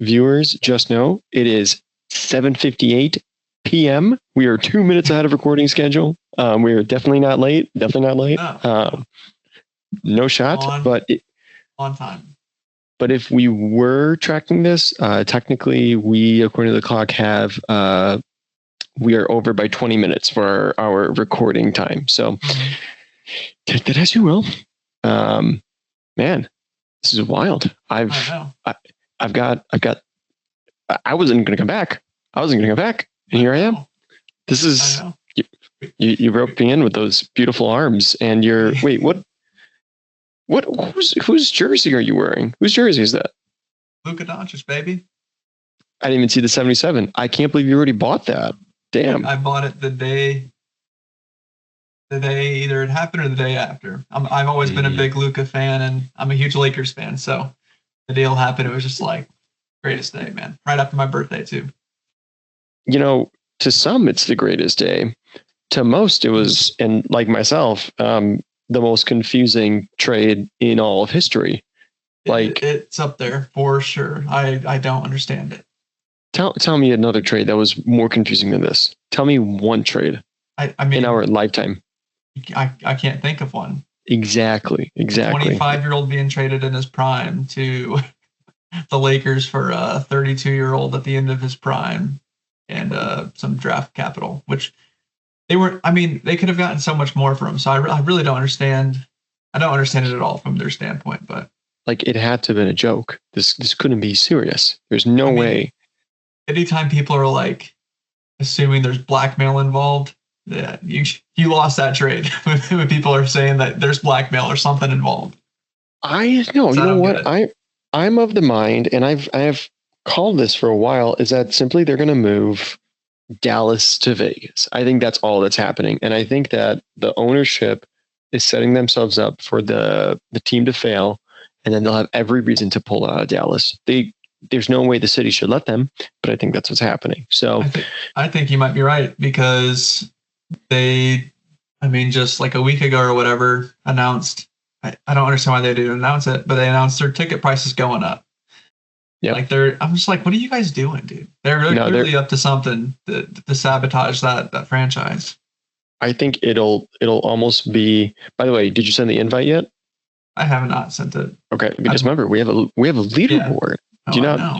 viewers, just know it is 7:58 p.m. We are 2 minutes ahead of recording schedule. We are definitely not late. No, no shot, on time. But if we were tracking this, technically we, according to the clock, we are over by 20 minutes for our recording time. So take that as you will. Man, this is wild. I wasn't going to come back. And here I am. This is, you roped me in with those beautiful arms and whose jersey are you wearing? Whose jersey is that? Luka Doncic, baby. I didn't even see the 77. I can't believe you already bought that. Damn. I bought it the day either it happened or the day after. I've always been a big Luka fan, and I'm a huge Lakers fan. So the deal happened. It was just like greatest day, man. Right after my birthday too. To some, it's the greatest day. To most, it was, and like myself, the most confusing trade in all of history. It's up there for sure. I don't understand it. Tell me another trade that was more confusing than this. Tell me one trade. I mean, in our lifetime. I can't think of one. Exactly. 25-year-old being traded in his prime to the Lakers for a 32-year-old at the end of his prime and some draft capital, which they could have gotten so much more for him. So I really don't understand. I don't understand it at all from their standpoint, but it had to have been a joke. This couldn't be serious. There's no way. Anytime people are assuming there's blackmail involved, yeah, you lost that trade when people are saying that there's blackmail or something involved. You know what? I'm of the mind, and I've called this for a while, is that simply they're going to move Dallas to Vegas. I think that's all that's happening, and I think that the ownership is setting themselves up for the team to fail, and then they'll have every reason to pull out of Dallas. There's no way the city should let them, but I think that's what's happening. So I think you might be right, because just like a week ago or whatever, announced, I don't understand why they didn't announce it, but they announced their ticket prices going up. Yeah. I'm just like, what are you guys doing, dude? They're really up to something to sabotage that franchise. I think it'll almost be, by the way, did you send the invite yet? I have not sent it. Okay. Because remember, we have a leaderboard. Yeah. Do you know?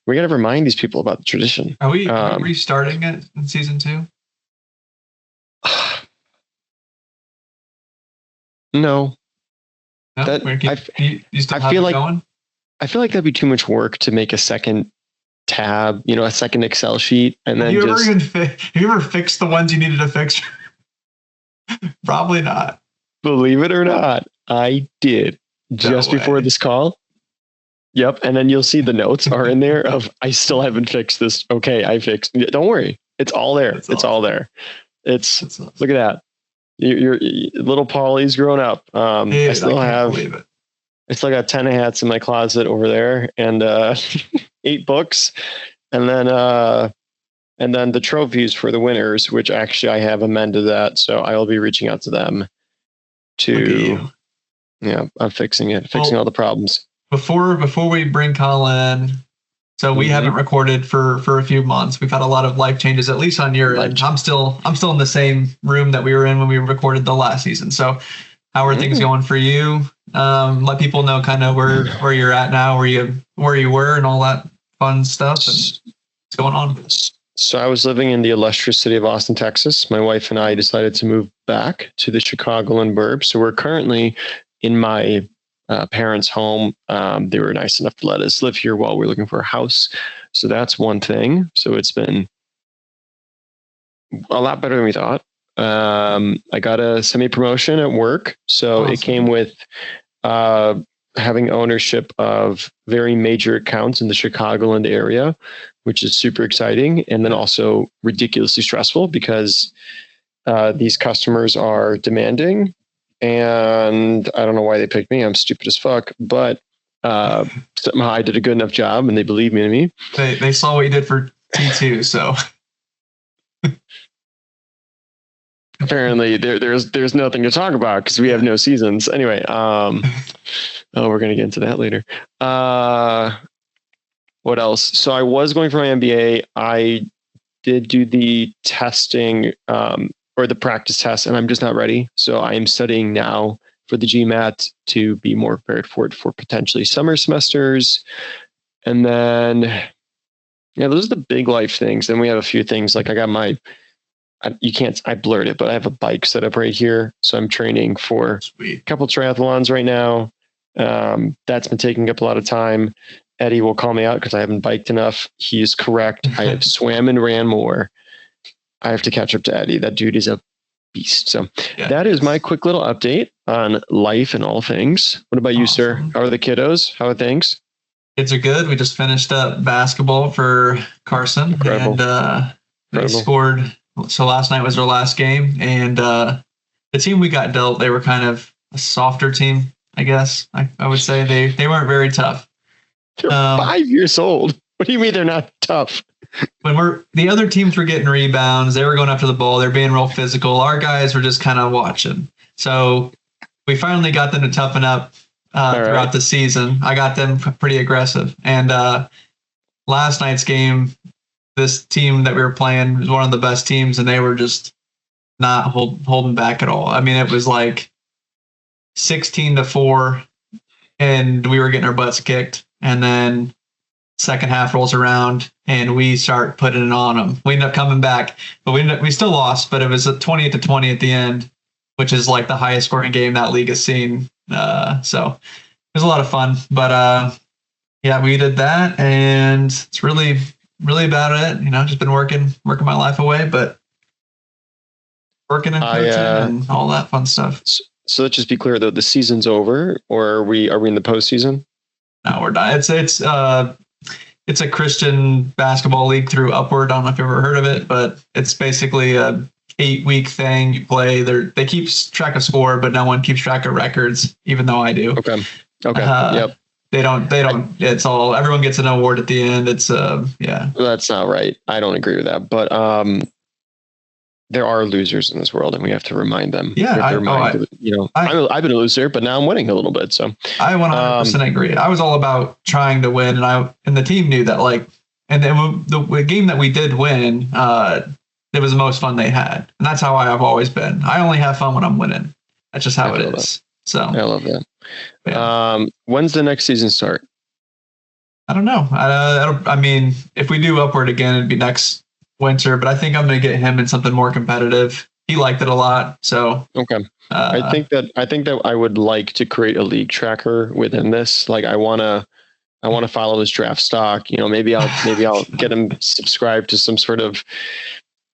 We got to remind these people about the tradition. Are we restarting it in season 2? No. I feel like that'd be too much work to make a second tab, a second Excel sheet, and then have you ever fixed the ones you needed to fix? Probably not. Believe it or not, I did just before this call. Yep, and then you'll see the notes are in there of I still haven't fixed this. Okay, I fixed. Don't worry, it's all there. It's all there. Awesome. Look at that. Your little Polly's grown up. I still got 10 hats in my closet over there, and 8 books, and then the trophies for the winners, which actually I have amended that, so I will be reaching out to them I'm fixing all the problems. Before we bring Colin, so we haven't recorded for a few months. We've had a lot of life changes, at least on your end. I'm still in the same room that we were in when we recorded the last season. So how are things going for you? Let people know kind of where you're at now, where you were, and all that fun stuff. And what's going on? So I was living in the illustrious city of Austin, Texas. My wife and I decided to move back to the Chicagoland burbs. So we're currently in my parents' home. They were nice enough to let us live here while we're looking for a house. So that's one thing. So it's been a lot better than we thought. I got a semi-promotion at work. So awesome. It came with having ownership of very major accounts in the Chicagoland area, which is super exciting. And then also ridiculously stressful because these customers are demanding. And I don't know why they picked me. I'm stupid as fuck, but somehow I did a good enough job and they believed me to me. They saw what you did for T2, so. Apparently there's nothing to talk about because we have no seasons. Anyway, we're going to get into that later. What else? So I was going for my MBA. I did do the testing or the practice test, and I'm just not ready. So I am studying now for the GMAT to be more prepared for it for potentially summer semesters. And then, yeah, those are the big life things. Then we have a few things like I got I blurred it, but I have a bike set up right here. So I'm training for a couple triathlons right now. That's been taking up a lot of time. Eddie will call me out because I haven't biked enough. He is correct. I have swam and ran more. I have to catch up to Eddie. That dude is a beast. So that is my quick little update on life and all things. What about you, sir? How are the kiddos? How are things? Kids are good. We just finished up basketball for Carson. Incredible. And they scored. So last night was our last game. And the team we got dealt, they were kind of a softer team, I guess. I would say they weren't very tough. They're 5 years old. What do you mean they're not tough? When the other teams were getting rebounds, they were going after the ball. They're being real physical. Our guys were just kind of watching. So we finally got them to toughen up throughout the season. I got them pretty aggressive. And last night's game, this team that we were playing was one of the best teams, and they were just not holding back at all. I mean, it was like 16-4, and we were getting our butts kicked. And then second half rolls around and we start putting it on them. We end up coming back, but we still lost, but it was a 20-20 at the end, which is like the highest scoring game that league has seen. So it was a lot of fun, but yeah, we did that, and it's really, really about it. You know, just been working my life away, but working and coaching and all that fun stuff. So let's just be clear though, the season's over, or are we in the postseason? No, we're not. It's a Christian basketball league through Upward. I don't know if you've ever heard of it, but it's basically a 8-week thing. You play. They keep track of score, but no one keeps track of records, even though I do. Okay. Yep. They don't. It's all. Everyone gets an award at the end. It's yeah. Well, that's not right. I don't agree with that. But there are losers in this world, and we have to remind them. Yeah, I've been a loser, but now I'm winning a little bit. So I 100% agree. I was all about trying to win, and the team knew that. Like, and then the game that we did win, it was the most fun they had, and that's how I have always been. I only have fun when I'm winning. That's just how it is. That. So I love that. Yeah. When's the next season start? I don't know. I mean, if we do Upward again, it'd be next winter, but I think I'm going to get him in something more competitive. He liked it a lot. So okay. I think that I would like to create a league tracker within this. Like I want to follow his draft stock. You know, maybe I'll get him subscribed to some sort of,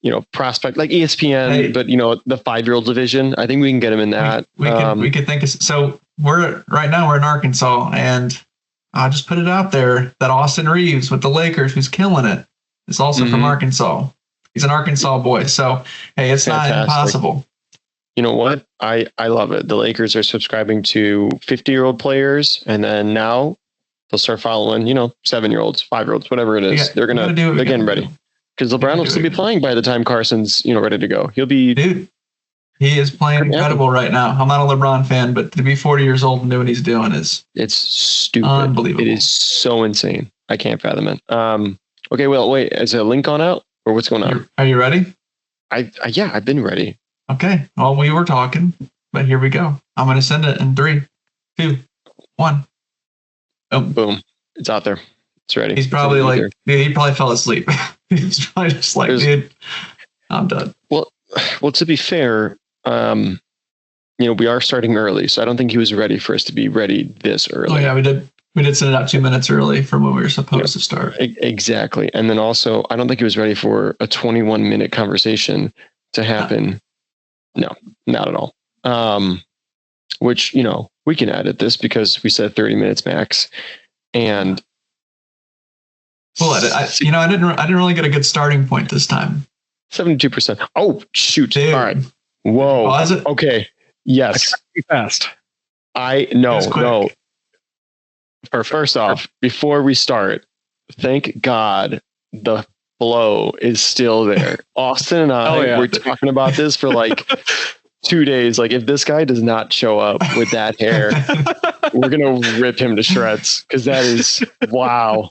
you know, prospect like ESPN, but you know, the 5-year-old division. I think we can get him in that. We could think of, so we're in Arkansas, and I'll just put it out there that Austin Reeves with the Lakers, who's killing it, is also from Arkansas. He's an Arkansas boy. So, hey, it's Fantastic. Not impossible. You know what? I love it. The Lakers are subscribing to 50-year-old players, and then now they'll start following, you know, 7-year-olds, 5-year-olds, whatever it is. They're getting ready. Because LeBron will still be playing by the time Carson's, you know, ready to go. He'll be... Dude, he is playing incredible right now. I'm not a LeBron fan, but to be 40 years old and do what he's doing is... It's stupid. Unbelievable. It is so insane. I can't fathom it. Okay, well, wait. Is a link gone out? Or what's going on? Are you ready? I've been ready. Okay. Well, we were talking, but here we go. I'm going to send it in 3, 2, 1. Oh, boom. It's out there. It's ready. He's probably dude, he probably fell asleep. He's probably just like, dude, I'm done. Well, to be fair, you know, we are starting early, so I don't think he was ready for us to be ready this early. Oh yeah, we did. We did send it out 2 minutes early from when we were supposed to start. Exactly. And then also, I don't think he was ready for a 21-minute conversation to happen. No, not at all. Which, you know, we can edit this because we said 30 minutes max. And well, I didn't really get a good starting point this time. 72%. Oh, shoot. Dude. All right. Whoa. Oh, is it? Okay. Yes. Fast. No. First off, before we start, thank God the flow is still there. Austin and I were talking about this for like 2 days. Like, if this guy does not show up with that hair, we're going to rip him to shreds, because that is, wow.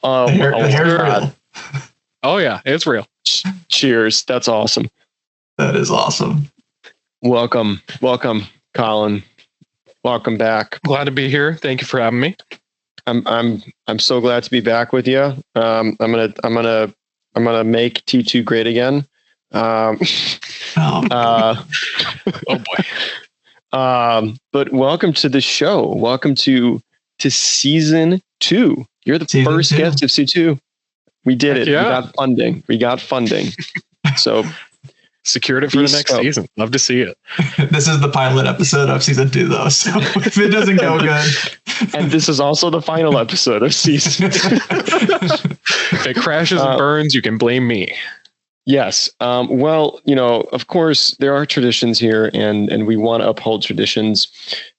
The hair's real. Oh yeah, it's real. Cheers. That's awesome. That is awesome. Welcome, Colin. Welcome back. Glad to be here. Thank you for having me. I'm so glad to be back with you. I'm gonna make T2 great again. Oh boy. But welcome to the show. Welcome to season 2. You're the first guest of season 2. We did it. Yeah. We got funding. So secured it for the next season. Love to see it. This is the pilot episode of season 2, though. So if it doesn't go good, and this is also the final episode of season 2. If it crashes and burns, you can blame me. Yes. Well, of course, there are traditions here, and we want to uphold traditions.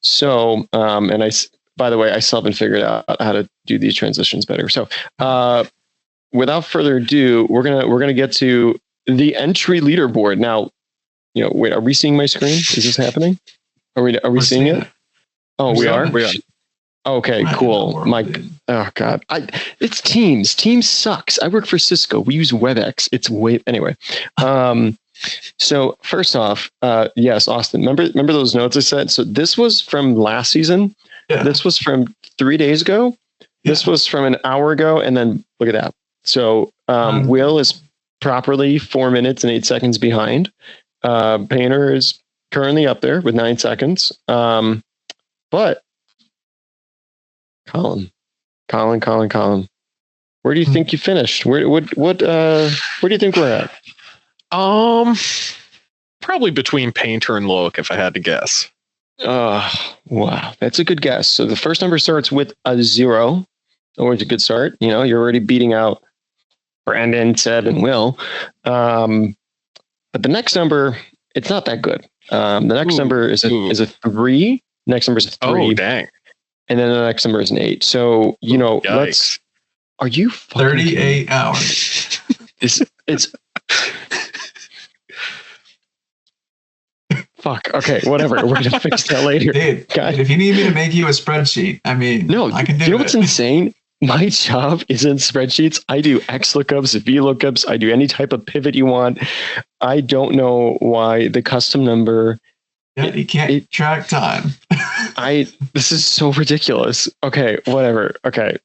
So, by the way, I still haven't figured out how to do these transitions better. So, without further ado, we're gonna get to the entry leaderboard. Now, wait, are we seeing my screen? Is this happening? Are we seeing it? Oh, we are. We are. Okay, cool. Oh God, it's Teams. Teams sucks. I work for Cisco. We use WebEx. Anyway. So first off, yes, Austin. Remember those notes I said? So this was from last season. Yeah. This was from 3 days ago. Yeah. This was from an hour ago, and then look at that. So Will is properly 4 minutes and 8 seconds behind. Painter is currently up there with 9 seconds. But Colin, where do you think you finished? Where do you think we're at? Probably between Painter and Loic, if I had to guess. Wow, that's a good guess. So the first number starts with a 0. Always a good start. You're already beating out Brandon, Seb, and Will. But the next number, it's not that good. The next number is a 3. Next number is a 3. Oh, dang. And then the next number is an 8. So, Yikes. Are you fucking 38 hours? It's fuck. Okay, whatever. We're gonna fix that later. Dude, if you need me to make you a spreadsheet, I can do it. You know what's insane? My job is in spreadsheets. I do X lookups, V lookups. I do any type of pivot you want. I don't know why the custom number. Yeah, you can't track time. This is so ridiculous. Okay, whatever. Okay.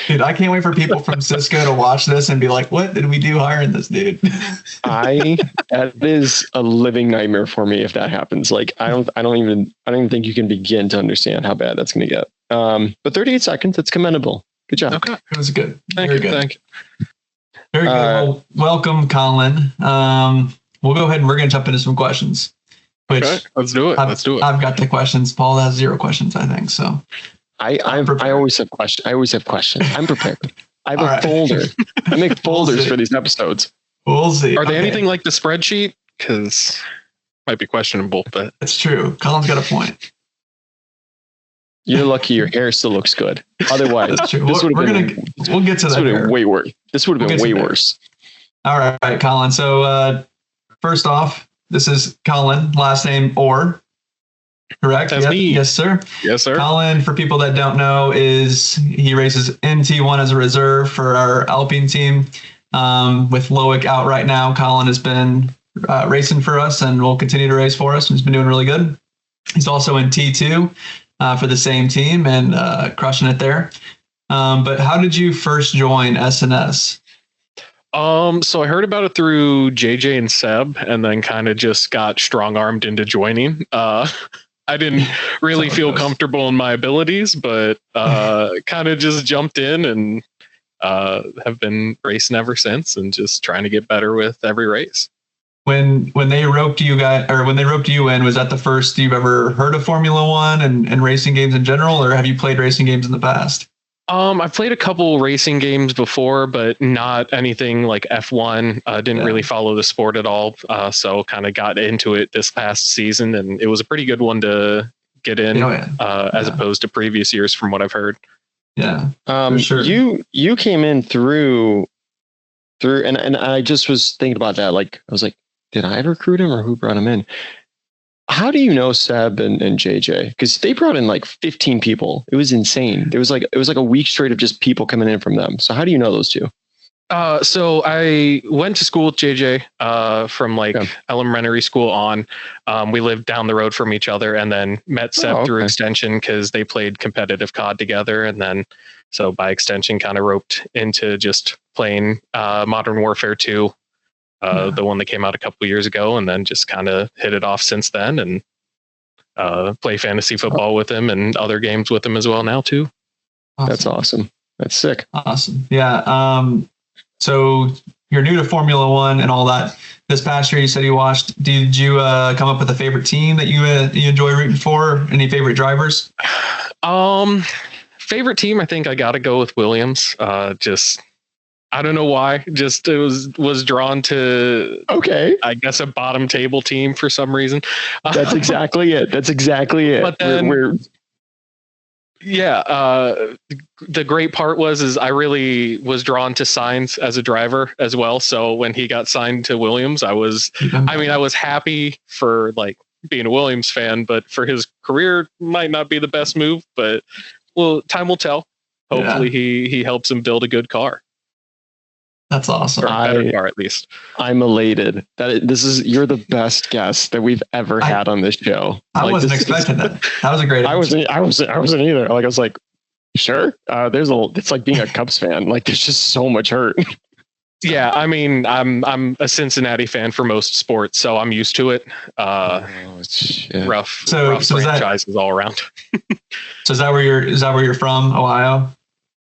Dude, I can't wait for people from Cisco to watch this and be like, what did we do hiring this dude? That is a living nightmare for me if that happens. Like I don't even think you can begin to understand how bad that's gonna get. But 38 seconds, it's commendable. Good job. Okay. It was good. Thank you. Very good. Well, welcome, Colin. We'll go ahead and we're gonna jump into some questions. Okay, let's do it. I've got the questions. Paul has 0 questions, I think. So I always have questions. I'm prepared. I have a folder. I make folders for these episodes. We'll see. Are they anything like the spreadsheet? Because might be questionable, but it's true. Colin's got a point. You're lucky your hair still looks good. Otherwise, we'll get to that. This would have been way worse. All right, Colin. So first off, this is Colin, last name Ohr. Correct? That's me. Yes, sir. Yes, sir. Colin, for people that don't know, he races in T1 as a reserve for our Alpine team. With Loic out right now, Colin has been racing for us and will continue to race for us. He's been doing really good. He's also in T2 for the same team and crushing it there. But how did you first join SNS? So I heard about it through JJ and Seb, and then kind of just got strong-armed into joining. I didn't really feel comfortable in my abilities, but kind of just jumped in and have been racing ever since, and just trying to get better with every race. When they roped you in, was that the first you've ever heard of Formula One and racing games in general, or have you played racing games in the past? I've played a couple racing games before, but not anything like F1. Didn't really follow the sport at all. So kind of got into it this past season, and it was a pretty good one to get in as opposed to previous years from what I've heard. Yeah. For sure. You came in through and I just was thinking about that. Like, I was like, did I recruit him or who brought him in? how do you know Seb and JJ? Because they brought in like 15 people. It was insane. It was like a week straight of just people coming in from them. So how do you know those two? So I went to school with JJ from elementary school on. We lived down the road from each other, and then met Seb through extension because they played competitive COD together, and then so by extension kind of roped into just playing Modern Warfare 2, the one that came out a couple years ago, and then just kind of hit it off since then, and play fantasy football with him and other games with him as well now too. Awesome. That's awesome. That's sick. Awesome. Yeah. So you're new to Formula One and all that. This past year, you said you watched. Did you come up with a favorite team that you enjoy rooting for? Any favorite drivers? Favorite team, I think I got to go with Williams. Just I don't know why. Just it was drawn to I guess a bottom table team for some reason. That's exactly it. That's exactly it. But then, the great part is I really was drawn to Sainz as a driver as well. So when he got signed to Williams, I was happy for like being a Williams fan, but for his career might not be the best move, but well, time will tell. Hopefully he helps him build a good car. That's awesome. Or a better car, at least. I'm elated that you're the best guest that we've ever had on this show. I wasn't expecting that. That was a great episode. I wasn't either. Like I was like, sure. It's like being a Cubs fan. Like there's just so much hurt. Yeah, I mean, I'm a Cincinnati fan for most sports, so I'm used to it. Rough franchises all around. So is that where you're from, Ohio?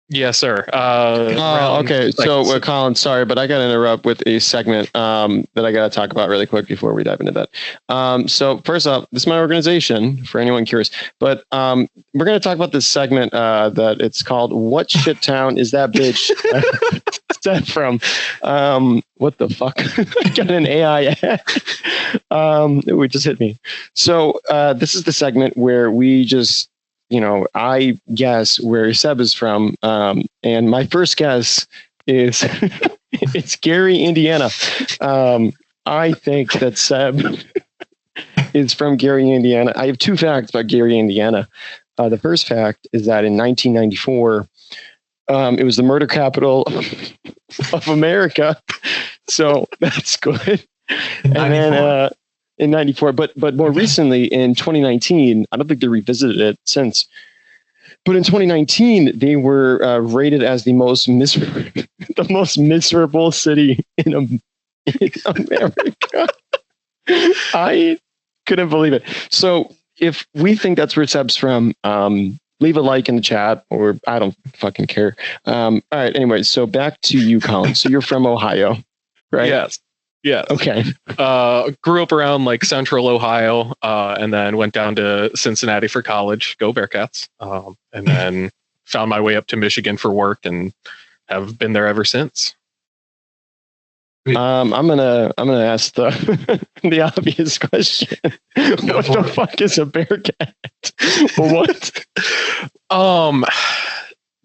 Yes, sir. Okay. So, Colin, sorry, but I got to interrupt with a segment that I got to talk about really quick before we dive into that. So, first off, this is my organization for anyone curious, but we're going to talk about this segment that it's called "What Shit Town Is That Bitch?" Set from what the fuck? I got an AI ad. It just hit me. So, this is the segment where we just. I guess where Seb is from. And my first guess is it's Gary, Indiana. I think that Seb is from Gary, Indiana. I have two facts about Gary, Indiana. The first fact is that in 1994, it was the murder capital of America. So that's good. And then in 94, but more recently in 2019, I don't think they revisited it since. But in 2019, they were rated as the most miserable city in America. I couldn't believe it. So if we think that's where Seb's from, leave a like in the chat, or I don't fucking care. All right. Anyway, so back to you, Colin. So you're from Ohio, right? Yes. Yeah. Okay. Grew up around like central Ohio, and then went down to Cincinnati for college. Go Bearcats! And then found my way up to Michigan for work, and have been there ever since. I'm gonna ask the the obvious question. What the fuck is a Bearcat? What?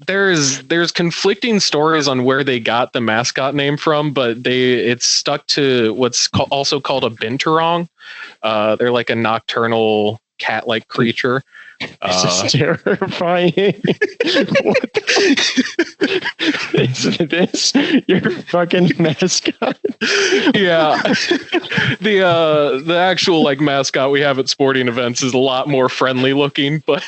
There's conflicting stories on where they got the mascot name from, but it's stuck to what's also called a binturong. They're like a nocturnal cat-like creature. This is terrifying. Is this your fucking mascot? Yeah. The actual like mascot we have at sporting events is a lot more friendly looking, but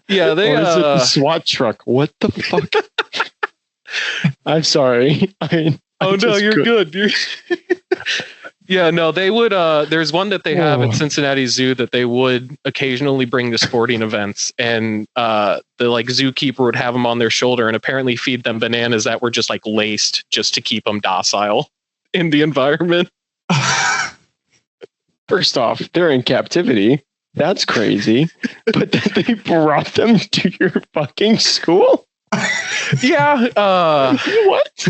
yeah, they or is it the SWAT truck? What the fuck? I'm sorry. Oh no, you're good. Yeah, no, they would. There's one that they have at Cincinnati Zoo that they would occasionally bring to sporting events, and the like zookeeper would have them on their shoulder and apparently feed them bananas that were just like laced just to keep them docile in the environment. First off, they're in captivity. That's crazy. But then they brought them to your fucking school? Yeah. What?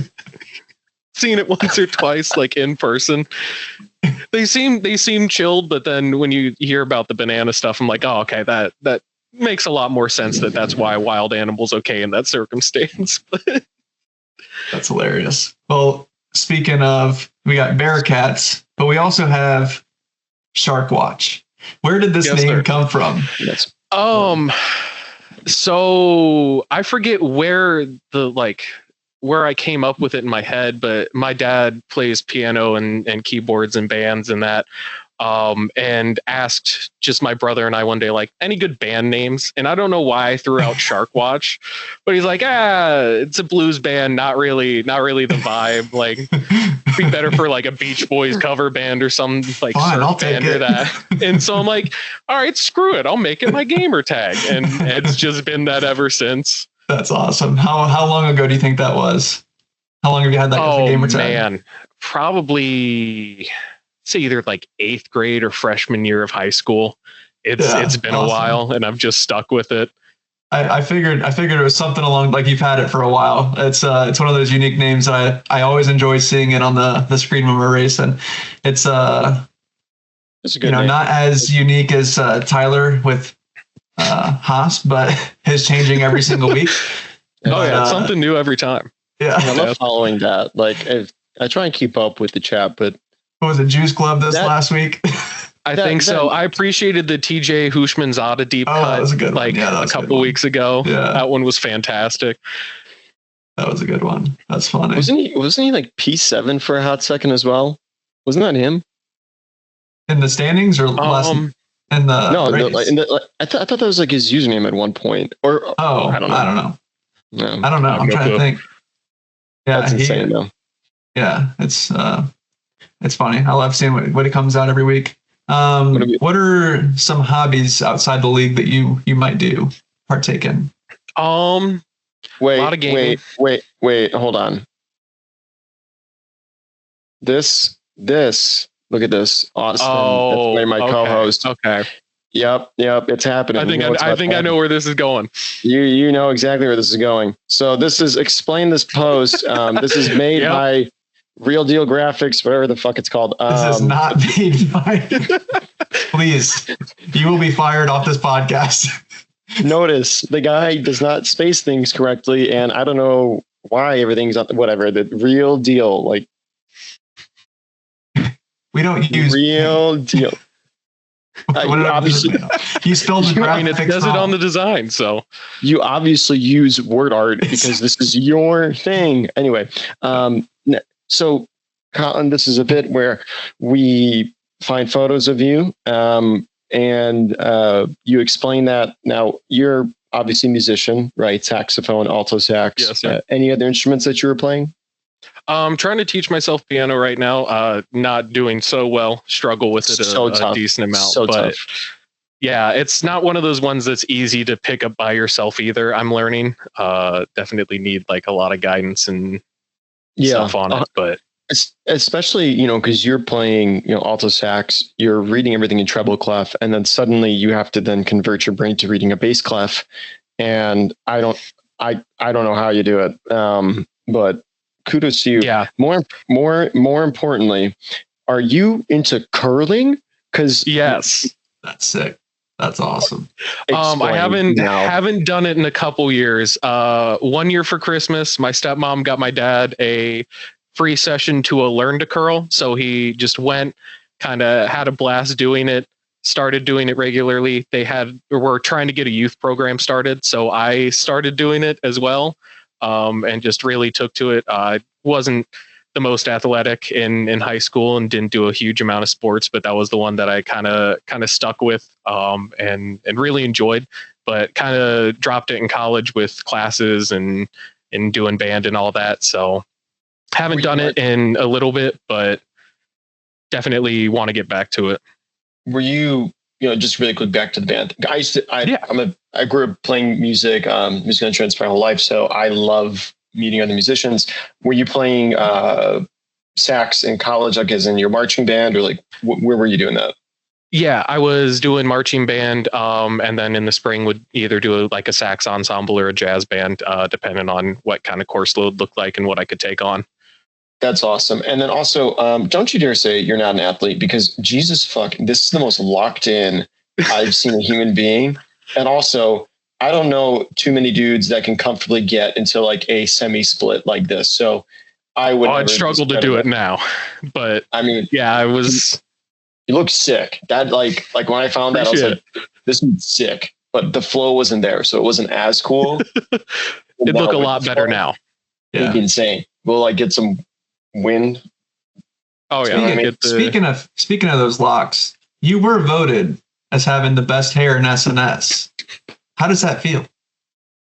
Seen it once or twice, like in person. They seem chilled, but then when you hear about the banana stuff, I'm like, oh, okay, that makes a lot more sense. That's why a wild animal's okay in that circumstance. That's hilarious. Well, speaking of, we got Bearcats, but we also have Shark Watch. Where did this name come from? Yes. So I forget where I came up with it in my head, but my dad plays piano and keyboards and bands and that. And asked just my brother and I one day, like, any good band names? And I don't know why I threw out Shark Watch, but he's like, it's a blues band, not really the vibe. Like, be better for like a Beach Boys cover band or some like Fine, surf band or that. And so I'm like, all right, screw it, I'll make it my gamer tag, and it's just been that ever since. That's awesome. How long ago do you think that was? How long have you had that as a gamer tag? Man, probably say either like 8th grade or freshman year of high school. It's been awesome. A while, and I've just stuck with it. I figured it was something along, like, you've had it for a while. It's one of those unique names that I always enjoy seeing it on the screen when we're racing. It's a good name. Not as unique as Tyler with Haas, but his changing every single week. It's something new every time. Yeah, I love following that. Like, I try and keep up with the chat, but what was it, Juice Club last week? I think so. I appreciated the TJ Hushmanzada deep cut that was a good one. A couple weeks ago. Yeah. That one was fantastic. That was a good one. That's funny. Wasn't he like P7 for a hot second as well? Wasn't that him? In the standings or last in the no, race? I thought that was like his username at one point. Or I don't know. No, I don't know. I'm trying to think. Yeah, that's insane though. Yeah, it's funny. I love seeing what he comes out every week. What are some hobbies outside the league that you might partake in? Wait, a lot of gaming. Wait, hold on. This, look at this. Austin, that's my co-host. Okay. Yep, it's happening. I think I know where this is going. You know exactly where this is going. So this is explain this post. This is made by Real Deal Graphics, whatever the fuck it's called. This is not made by. Please, you will be fired off this podcast. Notice the guy does not space things correctly, and I don't know why everything's whatever. The Real Deal, like we don't use Real Deal. Obviously, you spelled the graphics. It does it on the design, so you obviously use word art because this is your thing. Anyway, so Colin, this is a bit where we find photos of you, and you explain that. Now you're obviously a musician, right? Saxophone, alto sax. Yes, sir. Any other instruments that you were playing? I'm trying to teach myself piano right now. Not doing so well. Struggle with it a decent amount. But yeah, it's not one of those ones that's easy to pick up by yourself either. I'm learning. Definitely need like a lot of guidance and stuff on it. But especially, because you're playing, alto sax, you're reading everything in treble clef, and then suddenly you have to then convert your brain to reading a bass clef. And I don't know how you do it. But kudos to you. Yeah. More importantly, are you into curling? Yes, that's sick. That's awesome. I haven't done it in a couple years. 1 year for Christmas, my stepmom got my dad a free session to learn to curl. So he just went, kind of had a blast doing it. Started doing it regularly. Were trying to get a youth program started, so I started doing it as well. And just really took to it. I wasn't the most athletic in high school and didn't do a huge amount of sports, but that was the one that I kind of stuck with and really enjoyed, but kind of dropped it in college with classes and doing band and all that. So haven't done it in a little bit, but definitely want to get back to it. Were you, just really quick back to the band. I grew up playing music, musical instruments my whole life, so I love meeting other musicians. Were you playing sax in college, like as in your marching band, or like where were you doing that? Yeah, I was doing marching band, and then in the spring would either do a sax ensemble or a jazz band, depending on what kind of course load looked like and what I could take on. That's awesome. And then also, don't you dare say you're not an athlete, because Jesus fuck, this is the most locked in I've seen a human being. And also, I don't know too many dudes that can comfortably get into like a semi-split like this. So I would. I'd struggle to do it now, but I mean, yeah, I was. You look sick. That like when I found that, I was like, this is sick. But the flow wasn't there, so it wasn't as cool. It'd look a lot better now. It'd be insane. We'll like get some wind. Oh yeah. Speaking of those locks, you were voted as having the best hair in SNS. How does that feel?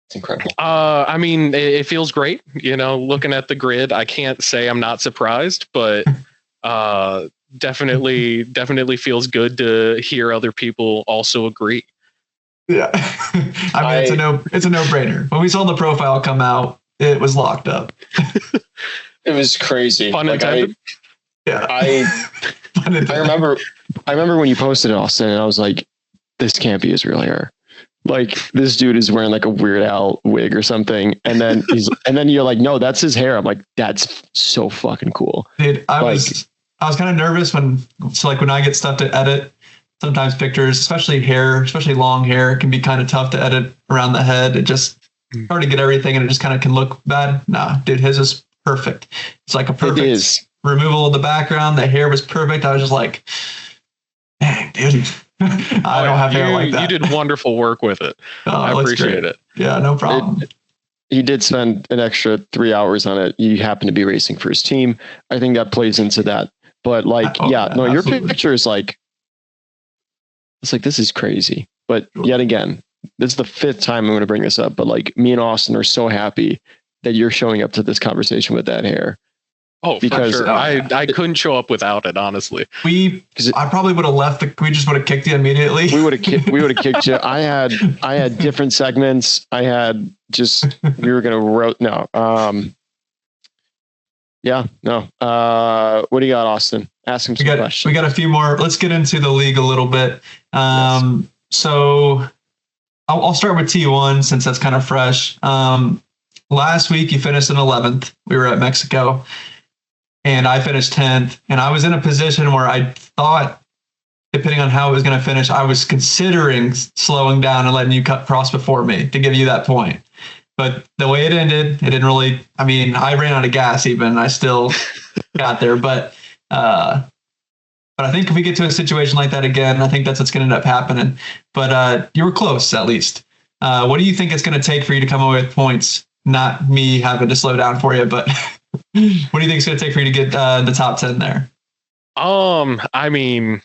It's incredible. I mean, it feels great. You know, looking at the grid, I can't say I'm not surprised, but definitely feels good to hear other people also agree. Yeah, I mean, it's a no-brainer. When we saw the profile come out, it was locked up. It was crazy. Pun intended. I remember when you posted it, Austin, and I was like, this can't be his real hair. Like, this dude is wearing like a Weird Al wig or something, and then you're like, no, that's his hair. I'm like, that's so fucking cool. Dude, I was kind of nervous when I get stuff to edit. Sometimes pictures, especially long hair, can be kind of tough to edit around the head. It just hard to get everything, and it just kind of can look bad. Nah, dude, his is perfect. It's like a perfect removal of the background. The hair was perfect. I was just like, dang, dude. I don't have hair like that. You did wonderful work with it. I appreciate it. Yeah, no problem. He did spend an extra 3 hours on it. You happen to be racing for his team. I think that plays into that. But like, your picture is like, it's like, this is crazy. But yet again, this is the 5th time I'm going to bring this up. But like, me and Austin are so happy that you're showing up to this conversation with that hair. Oh, because for sure. I couldn't show up without it, honestly. I probably would have left. We just would have kicked you immediately. We would have kicked you. I had different segments. We were gonna what do you got, Austin? Ask him some questions. We got a few more. Let's get into the league a little bit. Yes. So I'll start with T1 since that's kind of fresh. Last week you finished in 11th. We were at Mexico. And I finished 10th, and I was in a position where I thought, depending on how it was going to finish, I was considering slowing down and letting you cross before me to give you that point. But the way it ended, it didn't really. I mean, I ran out of gas even. I still got there, but I think if we get to a situation like that again, I think that's what's going to end up happening. But you were close, at least. What do you think it's going to take for you to come away with points? Not me having to slow down for you, but. What do you think it's going to take for you to get the top 10 there? I mean,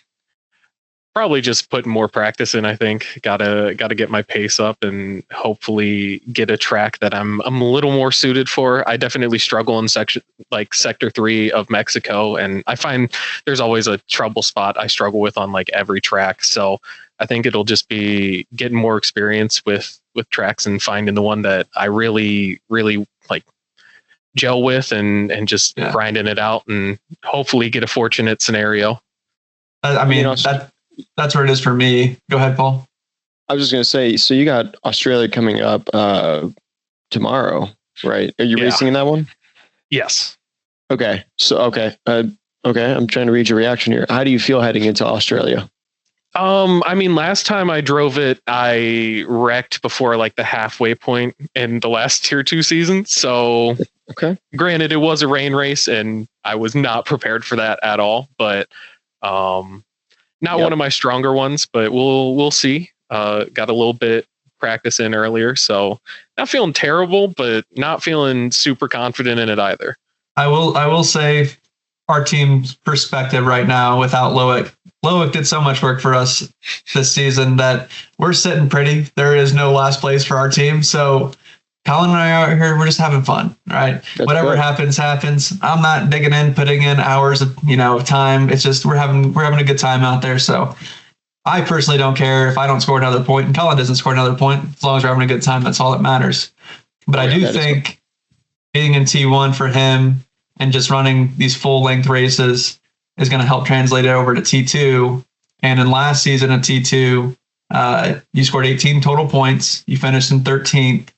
probably just putting more practice in. I think gotta get my pace up and hopefully get a track that I'm a little more suited for. I definitely struggle in sector 3 of Mexico, and I find there's always a trouble spot I struggle with on like every track. So I think it'll just be getting more experience with tracks and finding the one that I really like. Gel with and just grinding it out and hopefully get a fortunate scenario. I mean, that's where it is for me. Go ahead, Paul. I was just going to say, so you got Australia coming up tomorrow, right? Are you racing in that one? Yes. Okay. So, okay. I'm trying to read your reaction here. How do you feel heading into Australia? I mean, last time I drove it, I wrecked before like the halfway point in the last tier 2 season. So, okay. Granted, it was a rain race and I was not prepared for that at all, but, not one of my stronger ones, but we'll see. Got a little bit practice in earlier. So not feeling terrible, but not feeling super confident in it either. I will say our team's perspective right now without Loic did so much work for us this season that we're sitting pretty. There is no last place for our team. So Colin and I are out here. We're just having fun, right? Whatever happens. I'm not putting in hours of time. It's just we're having a good time out there. So I personally don't care if I don't score another point and Colin doesn't score another point. As long as we're having a good time, that's all that matters. But I do think being in T1 for him and just running these full length races is going to help translate it over to T2. And in last season of T2, you scored 18 total points. You finished in 13th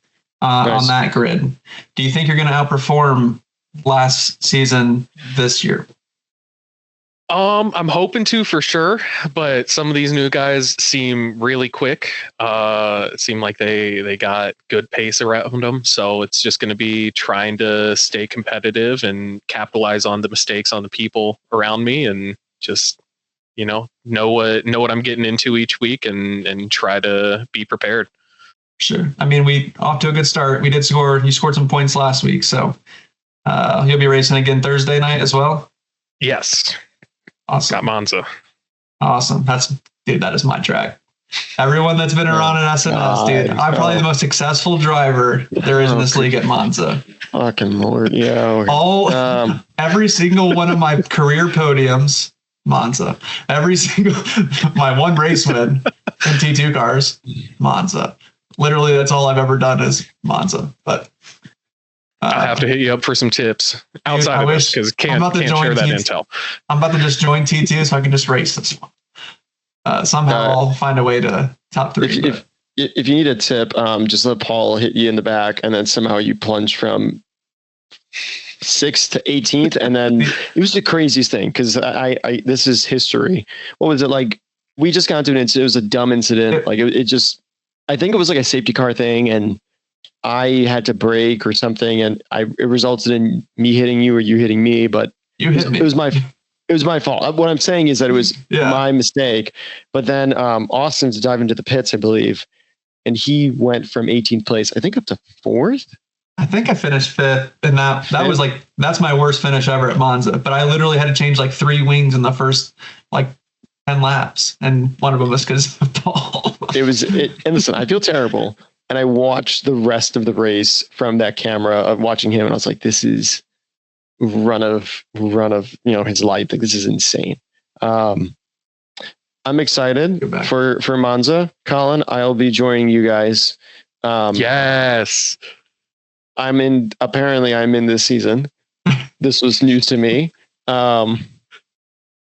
on that grid. Do you think you're going to outperform last season this year? I'm hoping to for sure, but some of these new guys seem really quick. It seemed like they got good pace around them, so it's just going to be trying to stay competitive and capitalize on the mistakes on the people around me, and just know what I'm getting into each week, and try to be prepared. Sure. I mean, we off to a good start. We did score. You scored some points last week, so you'll be racing again Thursday night as well. Yes. Awesome. Got Monza. Awesome. That is my track. Everyone that's been around at SNS, dude, I'm probably the most successful driver there is in this league at Monza. Fucking Lord, yeah. Every single one of my career podiums, Monza. Every single my one race win in T2 cars, Monza. Literally, that's all I've ever done is Monza. But I'll have to hit you up for some tips outside of this because can't share that intel. I'm about to just join T2 so I can just race this one. Somehow I'll find a way to top 3. If you need a tip, just let Paul hit you in the back, and then somehow you plunge from 6th to 18th, and then it was the craziest thing because I this is history. What was it like? We just got into an incident. It was a dumb incident. It just, I think it was like a safety car thing, and I had to brake or something, and it resulted in me hitting you or you hitting me. But you hit me. It was my fault. What I'm saying is that it was my mistake. But then Austin's dive into the pits, I believe, and he went from 18th place, I think, up to 4th. I think I finished 5th, and that was like, that's my worst finish ever at Monza. But I literally had to change like 3 wings in the first like 10 laps, and one of them was because of Paul. And listen, I feel terrible. And I watched the rest of the race from that camera of watching him, and I was like, this is run of his life. Like, this is insane. I'm excited for Monza. Colin, I'll be joining you guys. Yes. I'm in this season. This was news to me. By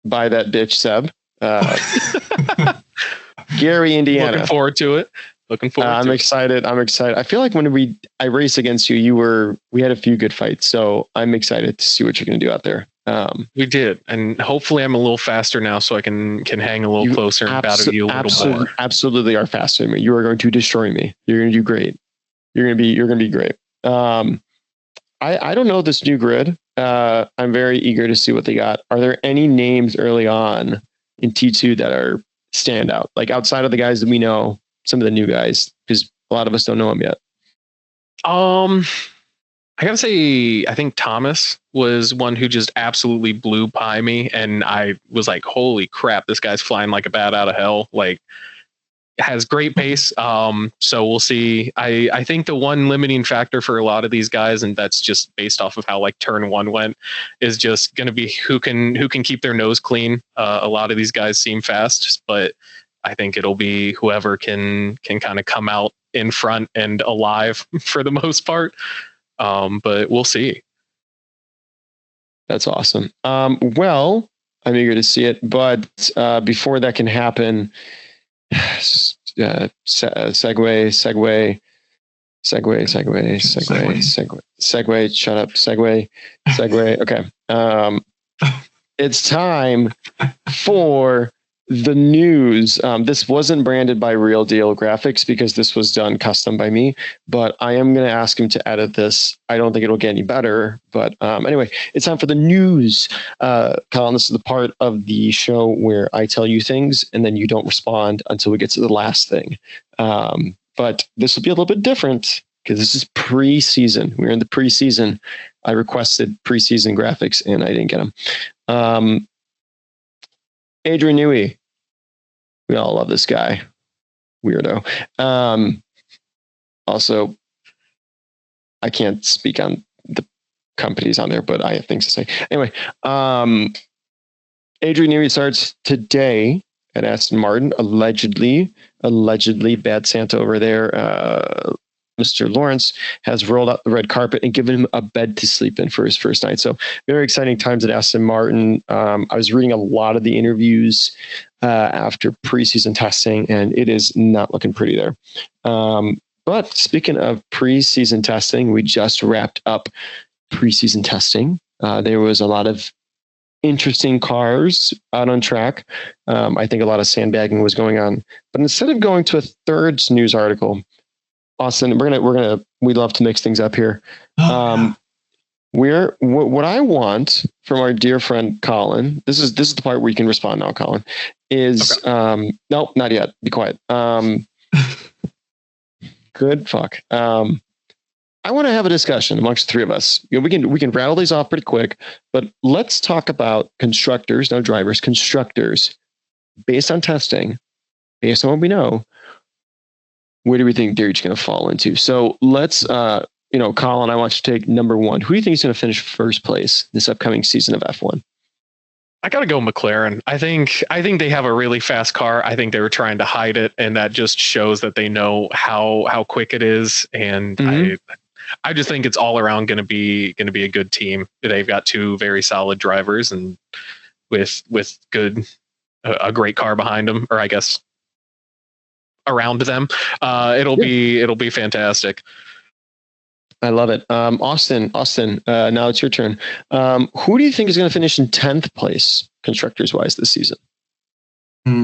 that bitch Seb. Gary, Indiana. Looking forward to it. I'm excited. I feel like when I race against you, we had a few good fights. So I'm excited to see what you're going to do out there. We did. And hopefully I'm a little faster now so I can hang a little closer and battle you a little more. Absolutely are faster than me. You are going to destroy me. You're going to do great. You're going to be great. I don't know this new grid. I'm very eager to see what they got. Are there any names early on in T2 that are standout? Like outside of the guys that we know, some of the new guys, because a lot of us don't know them yet. I gotta say, I think Thomas was one who just absolutely blew by me, and I was like, "Holy crap, this guy's flying like a bat out of hell!" Like, has great pace. So we'll see. I think the one limiting factor for a lot of these guys, and that's just based off of how like turn 1 went, is just going to be who can keep their nose clean. A lot of these guys seem fast, but I think it'll be whoever can kind of come out in front and alive for the most part. But we'll see. That's awesome. Well, I'm eager to see it, but before that can happen, segue. Shut up. Segue. Okay. It's time for the news. This wasn't branded by Real Deal Graphics because this was done custom by me, but I am going to ask him to edit this. I don't think it'll get any better, but anyway, it's time for the news. Colin, this is the part of the show where I tell you things and then you don't respond until we get to the last thing. But this will be a little bit different because this is preseason. We're in the preseason. I requested preseason graphics and I didn't get them. Adrian Newey. We all love this guy. Weirdo. Also, I can't speak on the companies on there, but I have things to say. Anyway, Adrian Newey starts today at Aston Martin. Allegedly, Bad Santa over there, Mr. Lawrence, has rolled out the red carpet and given him a bed to sleep in for his first night. So very exciting times at Aston Martin. I was reading a lot of the interviews after preseason testing, and it is not looking pretty there. But speaking of preseason testing, we just wrapped up preseason testing. There was a lot of interesting cars out on track. I think a lot of sandbagging was going on, but instead of going to a third news article, Austin, we'd love to mix things up here. What I want from our dear friend Colin, this is the part where you can respond now, Colin, is okay. Nope, not yet. Be quiet. Good fuck. I want to have a discussion amongst the three of us. We can rattle these off pretty quick, but let's talk about constructors, no drivers, constructors, based on testing, based on what we know. Where do we think they're each going to fall into? So let's, Colin, I want you to take number one. Who do you think is going to finish first place this upcoming season of F1? I got to go McLaren. I think they have a really fast car. I think they were trying to hide it, and that just shows that they know how quick it is. And I just think it's all around going to be a good team. They've got two very solid drivers, and with a great car behind them, or I guess around them. It'll be fantastic. I love it. Austin, now it's your turn. Who do you think is going to finish in 10th place constructors wise this season? Throw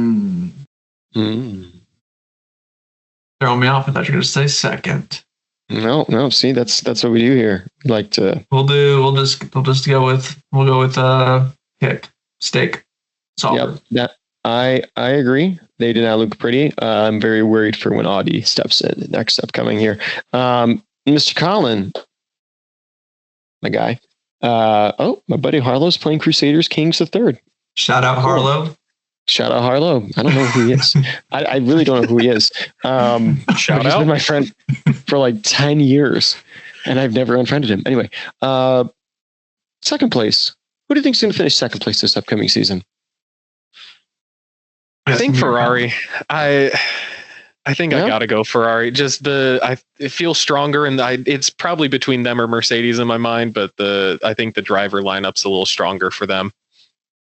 me off. I thought you were going to say second. No. See, that's what we do here. We like to. We'll just go with pick steak. Yep. That I agree. They did not look pretty. I'm very worried for when Audi steps in next upcoming here. Mr. Colin, my guy. My buddy Harlow's playing Crusaders Kings the Third. Shout out Harlow. Shout out Harlow. I don't know who he is. I really don't know who he is. Shout out. He's been my friend for like 10 years, and I've never unfriended him. Anyway, second place. Who do you think is going to finish second place this upcoming season? I think Ferrari. I think I got to go Ferrari. Just it feels stronger, and it's probably between them or Mercedes in my mind. But I think the driver lineup's a little stronger for them.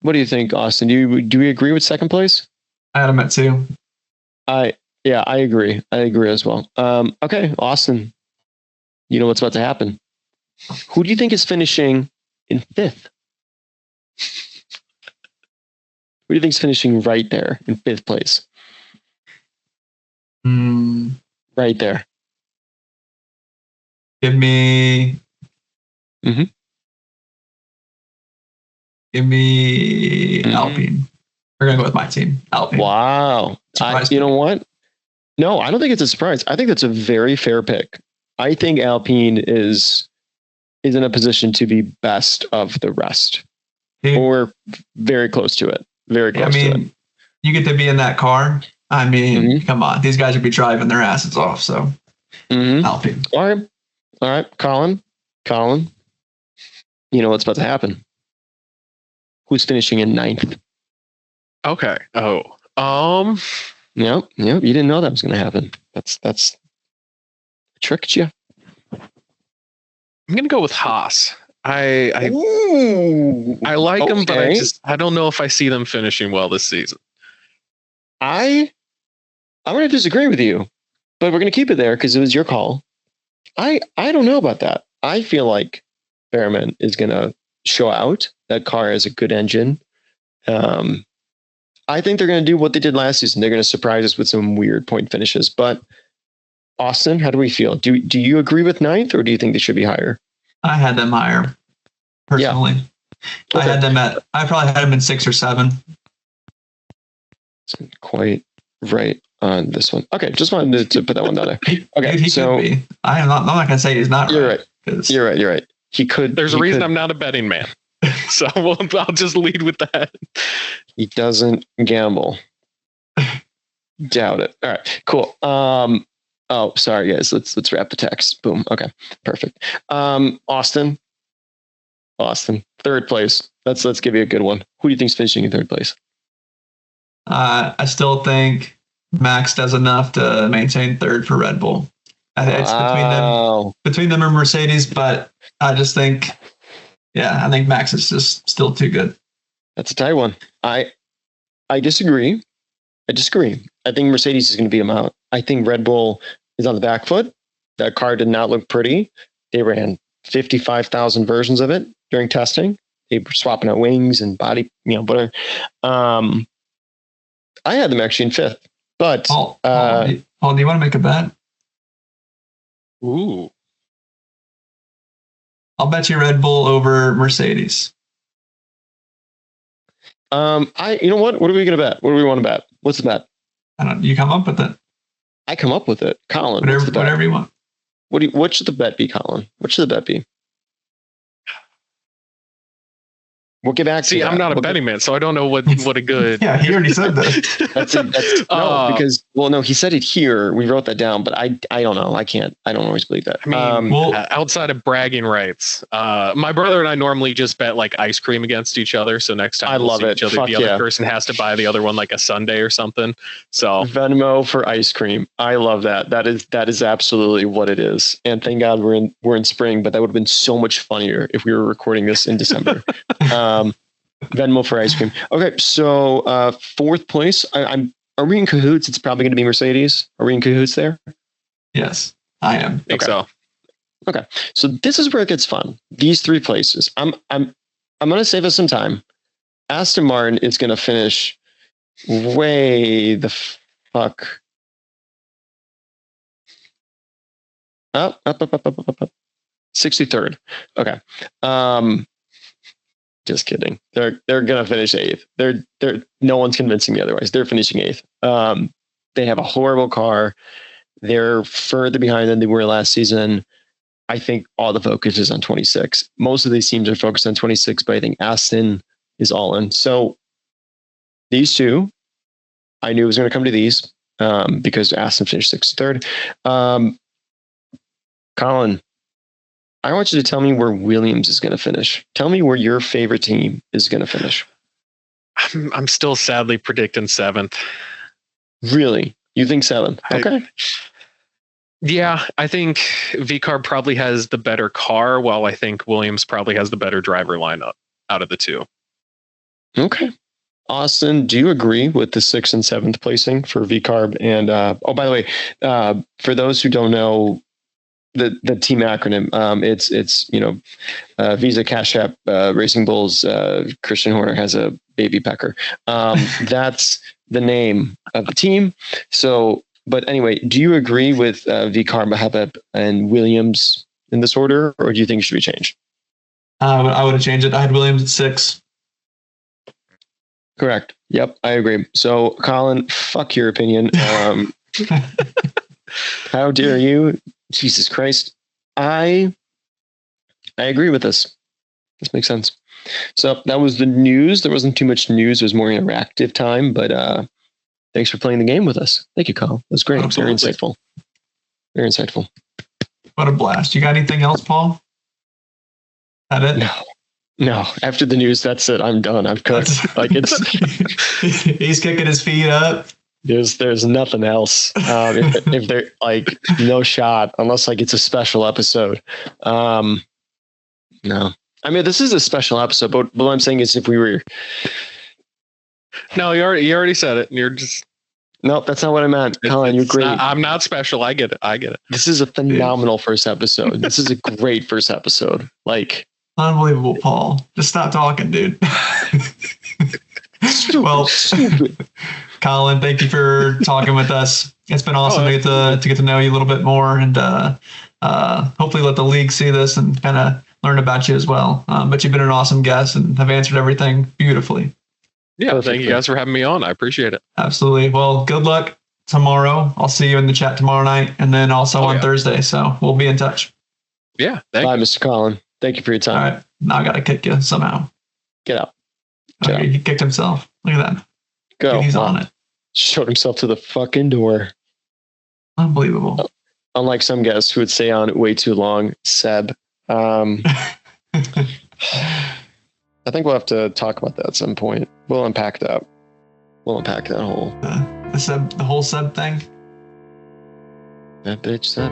What do you think, Austin? Do we agree with second place? I had him at 2. I agree. I agree as well. Okay, Austin. You know what's about to happen. Who do you think is finishing in 5th? Who do you think is finishing right there in 5th place? Right there. Give me. Give me Alpine. We're gonna go with my team, Alpine. Wow. You know what? No, I don't think it's a surprise. I think that's a very fair pick. I think Alpine is in a position to be best of the rest, or very close to it. Very close to it. You get to be in that car. I mean, come on. These guys would be driving their asses off. So, Alpine. All right, Colin. You know what's about to happen. Who's finishing in 9th? Okay. Yep. You didn't know that was going to happen. That's tricked you. I'm going to go with Haas. I like them, but I don't know if I see them finishing well this season. I'm going to disagree with you, but we're going to keep it there because it was your call. I don't know about that. I feel like Behrman is going to show out. That car has a good engine. I think they're going to do what they did last season. They're going to surprise us with some weird point finishes. But Austin, how do we feel? Do you agree with 9th, or do you think they should be higher? I had them higher, personally. Yeah. Okay. I probably had them in 6 or 7. It's quite right on this one. Okay, just wanted to put that one down there. Okay, Dude, so could be. I'm not going to say he's not. You're right. You're right. He could. There's a reason I'm not a betting man. So I'll just lead with that. He doesn't gamble. Doubt it. All right, cool. Oh, sorry guys. Let's wrap the text. Boom. Okay, perfect. Austin, 3rd place. Let's give you a good one. Who do you think's finishing in 3rd place? I still think Max does enough to maintain 3rd for Red Bull. It's between them and Mercedes, but I just think. Yeah, I think Max is just still too good. That's a tight one. I disagree. I think Mercedes is going to beat him out. I think Red Bull is on the back foot. That car did not look pretty. They ran 55,000 versions of it during testing. they were swapping out wings and body, whatever. I had them actually in 5th, but Paul, do you want to make a bet? Ooh. I'll bet you Red Bull over Mercedes. you know what? What are we gonna bet? What do we want to bet? What's the bet? I don't. You come up with it. I come up with it, Colin. Whatever you want. What should the bet be, Colin? What should the bet be? We'll get back to See, that. I'm not a betting man, so I don't know what a good. Yeah, he already said that. No, he said it here. We wrote that down, but I don't know. I don't always believe that. I mean, outside of bragging rights, my brother and I normally just bet like ice cream against each other. So next time we'll see each other, the other person has to buy the other one like a sundae or something. So Venmo for ice cream. I love that. That is absolutely what it is. And thank God we're in spring, but that would have been so much funnier if we were recording this in December. Venmo for ice cream. Okay, so 4th place. Are we in cahoots? It's probably going to be Mercedes. Are we in cahoots there? Yes, I am. I think so. Okay, so this is where it gets fun. These 3 places. I'm going to save us some time. Aston Martin is going to finish way the fuck up. 63rd. Okay. Just kidding. They're gonna finish 8th. They're no one's convincing me otherwise. They're finishing 8th. They have a horrible car. They're further behind than they were last season. I think all the focus is on 26. Most of these teams are focused on 26, but I think Aston is all in. So these 2, I knew it was going to come to these because Aston finished 63rd. Colin, I want you to tell me where Williams is going to finish. Tell me where your favorite team is going to finish. I'm still sadly predicting 7th. Really? You think 7th? Okay. Yeah, I think VCARB probably has the better car, while I think Williams probably has the better driver lineup out of the 2. Okay. Austin, do you agree with the 6th and 7th placing for VCARB? And by the way, for those who don't know, the team acronym, it's Visa, Cash App, Racing Bulls, Christian Horner has a baby pecker. That's the name of the team. So, but anyway, do you agree with VCARB, Habib, and Williams in this order, or do you think it should be changed? I would have changed it. I had Williams at 6. Correct. Yep, I agree. So, Colin, fuck your opinion. How dare you? Jesus Christ. I agree with this. This makes sense. So that was the news. There wasn't too much news. It was more interactive time, but thanks for playing the game with us. Thank you, Colin. That was great. Absolutely. Very insightful. Very insightful. What a blast. You got anything else, Paul? That it? No. After the news, that's it. I'm done. I've cooked. He's kicking his feet up. There's nothing else. If they're like no shot unless like it's a special episode. No, I mean this is a special episode, but what I'm saying is if we were. No, you already said it. You're just. No, that's not what I meant. Colin, you're great. I'm not special. I get it. This is a phenomenal first episode. This is a great first episode. Like unbelievable, Paul. Just stop talking, dude. Well, Colin, thank you for talking with us. It's been awesome to get to know you a little bit more, and hopefully let the league see this and kind of learn about you as well. But you've been an awesome guest and have answered everything beautifully. Yeah, thank you guys for having me on. I appreciate it. Absolutely. Well, good luck tomorrow. I'll see you in the chat tomorrow night, and then also on Thursday. So we'll be in touch. Yeah. Bye, Mr. Colin. Thank you for your time. All right. Now I got to kick you somehow. Get out. He kicked himself. Look at that. Go. Dude, he's on it. Showed himself to the fucking door. Unbelievable. Unlike some guests who would stay on way too long, Seb. I think we'll have to talk about that at some point. We'll unpack that. We'll unpack that whole. The whole Seb thing. That bitch Seb.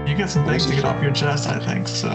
You got some things to get off your chest, I think. So.